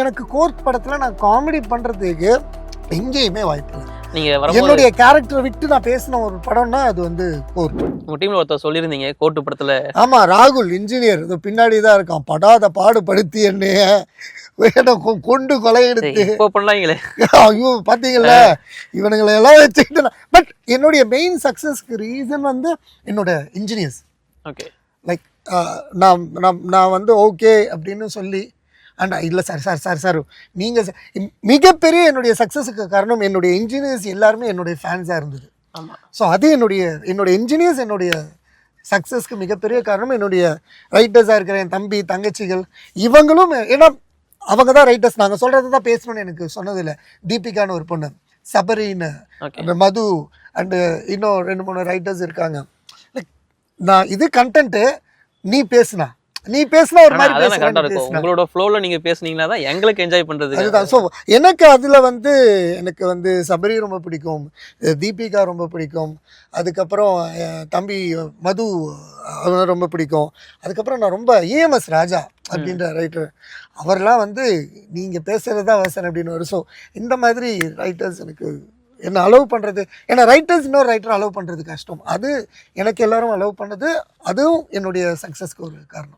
எனக்கு கோர்ட் படத்தில் நான் காமெடி பண்ணுறதுக்கு எங்கேயுமே வாய்ப்பு இல்லை. நீங்கள் என்னுடைய கேரக்டரை விட்டு நான் பேசின ஒரு படம்னா அது வந்து கோர்ட். உங்கள் டீமில் ஒருத்தர் சொல்லியிருந்தீங்க கோர்ட்டு படத்தில். ஆமாம், ராகுல் இன்ஜினியர் இது பின்னாடி தான் இருக்கான். படாத பாடுபடுத்தி என்னைய கொண்டு கொலையெடுத்து இப்போ பண்ணலாங்களே. ஐயோ பார்த்தீங்களா இவனுங்களை எல்லாம் வச்சுக்கிட்டு. பட் என்னுடைய மெயின் சக்ஸஸ்க்கு ரீசன் வந்து என்னோட இன்ஜினியர்ஸ். ஓகே, லைக் நான் வந்து ஓகே அப்படின்னு சொல்லி அண்ட் இல்லை சார் நீங்கள் மிகப்பெரிய என்னுடைய சக்ஸஸுக்கு காரணம் என்னுடைய இன்ஜினியர்ஸ் எல்லாருமே என்னுடைய ஃபேன்ஸாக இருந்தது. ஆமாம். ஸோ அது என்னுடைய இன்ஜினியர்ஸ் என்னுடைய சக்ஸஸ்க்கு மிகப்பெரிய காரணம். என்னுடைய ரைட்டர்ஸாக இருக்கிற என் தம்பி தங்கச்சிகள் இவங்களும், ஏன்னா அவங்க தான் ரைட்டர்ஸ். நாங்கள் சொல்கிறது தான் பேசணும்னு எனக்கு சொன்னதில்லை. தீபிகான்னு ஒரு பொண்ணு, சபரின்னு, அந்த மது அண்டு இன்னும் 2-3 ரைட்டர்ஸ் இருக்காங்க. லைக் நான் இது கண்டென்ட்டு நீ பேசுனா ஒரு மாதிரி பேசுறேன். உங்களோட ஃப்ளோல நீங்க பேசுனீங்கன்னா தான் எங்களுக்கு என்ஜாய் பண்றது. அதுதான். ஸோ எனக்கு அதுல வந்து எனக்கு வந்து சபரி ரொம்ப பிடிக்கும், தீபிகா ரொம்ப பிடிக்கும், அதுக்கப்புறம் தம்பி மது அவன் ரொம்ப பிடிக்கும். அதுக்கப்புறம் நான் ரொம்ப EMS ராஜா அப்படின்ற ரைட்டர், அவர்லாம் வந்து நீங்க பேசுறது தான் அவசரம் அப்படின்னு வரும். ஸோ இந்த மாதிரி ரைட்டர்ஸ் எனக்கு என்ன அலோவ் பண்ணுறது, ஏன்னா ரைட்டர்ஸ் இன்னொரு ரைட்டர் அலோவ் பண்ணுறது கஷ்டம். அது எனக்கு எல்லாரும் அலோவ் பண்ணது, அதுவும் என்னுடைய சக்ஸஸ்க்கு ஒரு காரணம்.